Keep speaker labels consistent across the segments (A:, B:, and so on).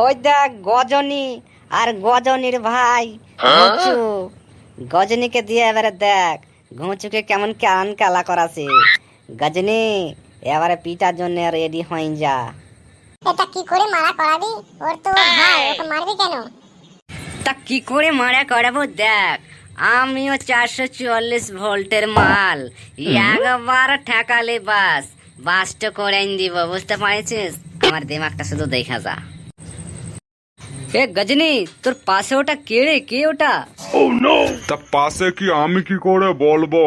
A: ওই দেখ গজনী আর গজনীর ভাই ঘুঁচু। গজনীকে দিয়ে এবারে দেখ ঘুঁচুকে কেমন কান কালা করাছে। গজনী এবারে পিটার জন্য রেডি হয়ে যা।
B: এটা কি করে মারা করাবি? ওর তো ওর ভাই, ওকে মারবি কেন?
A: তা কি করে মারা করাবো দেখ, আমিও 444 ভোল্টের মাল, একবার ঠেকালে বাস বাস্ট করে দিব, বুঝতে পারছিস? আমার দিমাগটা শুধু দেখা যা। এ গজনী, তোর পাশে ওটা কে রে? কে ওটা?
C: তা পাশে কি আমি কি করে বলবো?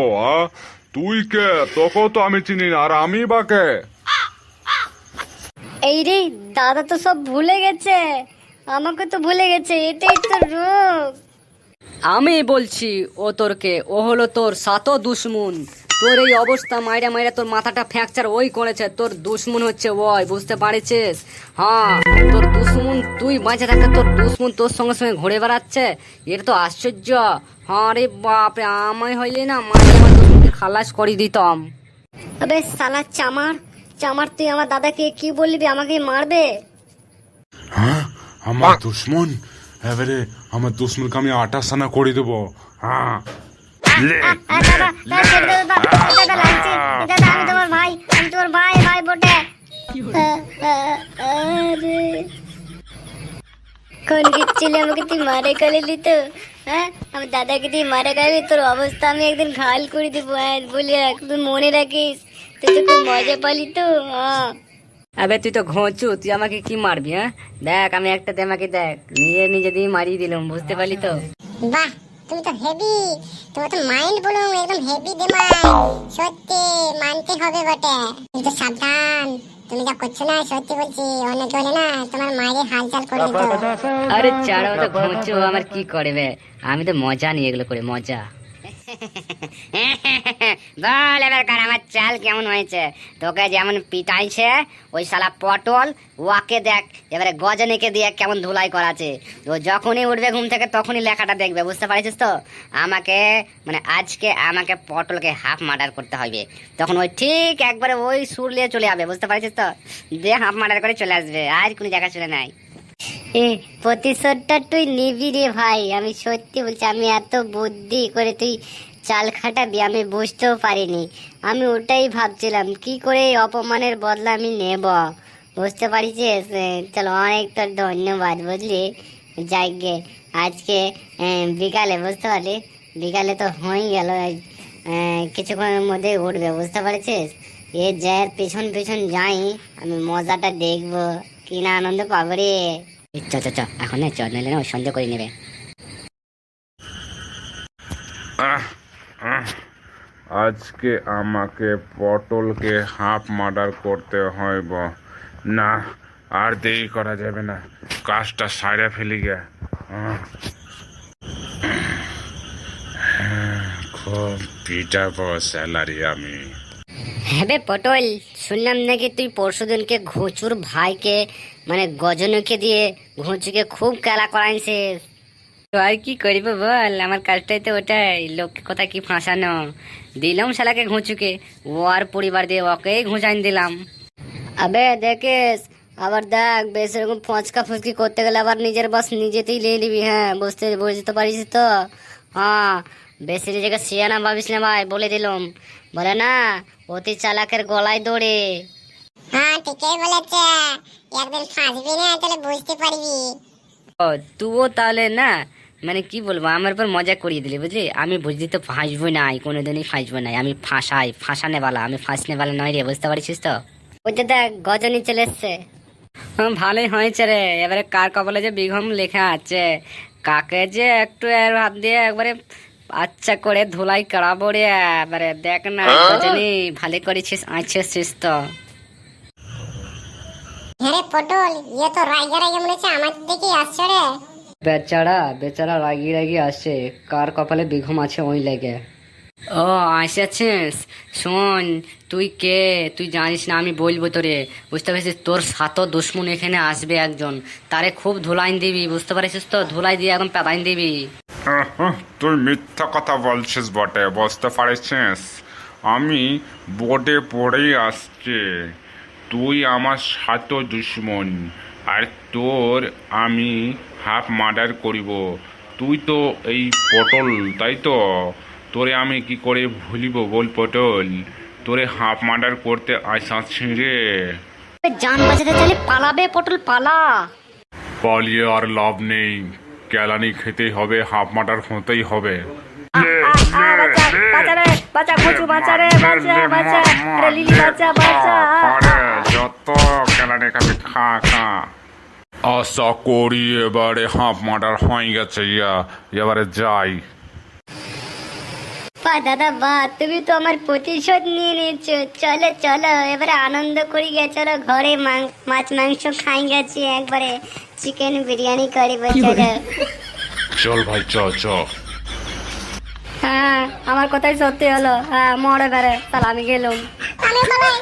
C: তুই কে? তোকেও তো আমি চিনি না, আর আমি বা কে?
D: এই রে, দাদা তো সব ভুলে গেছে, আমাকে তো ভুলে গেছে, এটাই তো রোগ।
A: আমি বলছি ও তোর কে? ও হলো তোর সাতো দুশ্মন। তোর এই অবস্থা মাইরা মাইরা তোর মাথাটা ফ্র্যাকচার ওই করেছে। তোর দুশ্মন হচ্ছে ওই, বুঝতে পারছিস? হ্যাঁ, তোর দুশ্মন। তুই বাঁচে থাকতে তোর দুশ্মন তোর সঙ্গে সঙ্গে ঘুরে বেড়াচ্ছে, এটা তো আশ্চর্য। হ্যাঁ রে বাপরে, আমায় হইলে না মাঝে আমার দুশ্মনকে খালাস করে দিতাম।
D: আবে সালা চামার চামার, তুই আমার দাদাকে কি বলবি? আমাকে মারবে?
C: হ্যাঁ, আমার দুশ্মন? এবারে আমার দুশ্মনকে আমি আটা সানা করে দেবো। হ্যাঁ,
D: আমি তোমার ভাই, আমি তোমার ভাই, ভাই বটে। কোন গিচ্ছিলে আমাকে তুই মারে কালে দিত? হ্যাঁ, আমার দাদাকে তুই মারে কালে তোর অবস্থা আমি একদিন ঘাল করে দেবো। হ্যাঁ বলি, একদম মনে রাখিস, তুই তো খুব মজা পালি তো। হ্যাঁ,
A: আবে তুই তো ঘোঁচু, তুই আমাকে কি মারবি? হ্যাঁ দেখ, আমি একটা আমাকে দেখ নিজে নিজে দিয়ে মারিয়ে দিলাম, বুঝতে পারলি তো?
B: বাহ, তুমি তো হেভি, তোমার তো মাইন্ড বলো একদম হেভি দিমাগ। সত্যি মানতে হবে বটে, কিন্তু সাবধান, তুমি যা করছো না, সত্যি বলছি অনেকে হলে না তোমার মায়ের হালচাল করে দিত।
A: আরে ছাড়ো তো ঘুঁচু, আমার কি করবে? আমি তো মজা নিয়ে এগুলো করে মজা। বল এবার কার আমার চাল কেমন হয়েছে? তোকে যেমন পিটাইছে ওই শালা পটল, ওকে দেখ এবারে গজনীকে দিয়ে কেমন ধুলাই করাছে। ও যখনই উঠবে ঘুম থেকে তখনই লেখাটা দেখবে, বুঝতে পারছিস তো? আমাকে মানে আজকে আমাকে পটলকে হাফ মার্ডার করতে হবে, তখন ওই ঠিক একবারে ওই সুর নিয়ে চলে যাবে, বুঝতে পারছিস তো? দিয়ে হাফ মার্ডার করে চলে আসবে, আর কোনো জায়গা চলে নাই।
D: এ প্রতিশোধটা তুই নিবি রে ভাই, আমি সত্যি বলছি। আমি এত বুদ্ধি করে তুই চাল খাটাবি আমি বুঝতেও পারিনি। আমি ওটাই ভাবছিলাম কি করে এই অপমানের বদলা আমি নেব, বুঝতে পারছিস? চলো, অনেক তোর ধন্যবাদ, বুঝলি? যাই গে আজকে বিকালে, বুঝতে পারলি? বিকালে তো হয়ে গেল, কিছুক্ষণের মধ্যে উঠবে, বুঝতে পারছিস? এ যার পেছন পেছন যাই, আমি মজাটা দেখবো, কি না আনন্দ পাবো রে।
A: চ চ চ, এখন চ, নাহলে না সন্দেহ করে নেবে।
C: আজকে আমাকে পটলকে হাফ মার্ডার করতে হইব না, আর দেরি করা যাবে না, কাজটা সাইরা ফেলি গে। খুব পিটাবো স্যালারি আমি।
D: হ্যাঁ বে পটল, শুনলাম নাকি তুই পরশুদিনকে ঘুঁচুর ভাইকে মানে গজনকে দিয়ে ঘুঁচুকে খুব খেলা করাইছিস।
A: তো আর কি করবো বল, আমার কাজটাই তো ওটাই, লোককে কথা কি ফাঁসানো। দিলাম শালাকে ঘুঁচুকে, ও আর পরিবার দিয়ে ওকেই ঘুঁচাইন দিলাম।
D: আবে দেখিস, আবার দেখ বেশ এরকম ফচকা ফুচকি করতে গেলে আবার নিজের বাস নিজেতেই নিয়ে নিবি। হ্যাঁ, বুঝতে পারিস তো? হ্যাঁ, বেশি নিজেকে সিয়ানা ভাবিস না ভাই, বলে দিলাম। বলে না, অতি চালাকের গলায় দড়ে।
B: হ্যাঁ ঠিকই বলেছে, একদিন ফাঁসবি না তাহলে বুঝতে পারবি।
A: ও তুইও তাহলে না, মানে কি বলবো, আমার উপর মজা করিয়ে দিলি, বুঝলি? আমি বুঝলি তো ফাঁসবো নাই, কোনোদিনই ফাঁসবো নাই। আমি ফাঁসানে বালা, আমি ফাঁসনে বালা নয় রে, বুঝতে পারছিস তো?
D: ওই যে দেখ গজনী চলে এসছে।
A: ভালোই হয়েছে রে, এবারে কার কপালে যে বিঘম লেখা আছে, কাকে যে একটু এর হাত দিয়ে একবারে আচ্ছা করে ধুলাই করাবো রে। এবারে দেখ না গজনী, ভালো করেছিস, আছিস তো।
B: হ্যাঁ রে পটল, ইয়ে তো রাইগা রাইগা মনে হচ্ছে আমার দিকেই আসছে রে।
A: বেচারা বেচারা রাগি রাগি আসে, কার কপালে বিঘম আছে ওই লেগে। ও আসেছিস? শোন, তুই কে তুই জানিস না, আমি বলবো তোরে, বুঝতে পারছিস? তোর সাতো দুশ্মন এখানে আসবে একজন, তারে খুব ধুলাইন দিবি, বুঝতে পারছিস তো? ধুলাই দিয়ে একদম পেদাইন দিবি।
C: তুই মিথ্যা কথা বলছিস বটে, বুঝতে পারছিস? আমি বোর্ডে পড়েই আসছি, তুই আমার সাতো দুশ্মন, আর তোর আমি হাফ মার্ডার করিব। তুই তো এই পটল, তাই তো? তোরে আমি কি করে ভুলিব বল পটল? তোরে হাফ মার্ডার করতে আসাচ্ছি রে।
D: জান বাঁচাতে চাইলে পালাবে পটল, পালা।
C: পালিয়ে আর লাভ নেই, কেলানি খেতেই হবে, হাফ মার্ডার হতেই হবে। যত কেলানি খাবি খা খা। আশা করি এবারে হাফ মার্ডার হয়ে গেছে, এবারে যাই।
D: বা দাদা বা, তুমি তো আমার প্রতিশোধ নিয়ে নিয়েছো। চলো চলো এবারে আনন্দ করি গে, চলো ঘরে মাছ মাংস খাই গেছি, একবারে চিকেন বিরিয়ানি করিব, চলো।
C: চল ভাই, চ চ।
D: হ্যাঁ, আমার কথাই সত্যি হলো। হ্যাঁ, মরে বেড়ে, তাহলে আমি গেলাম।
B: আমি বলাই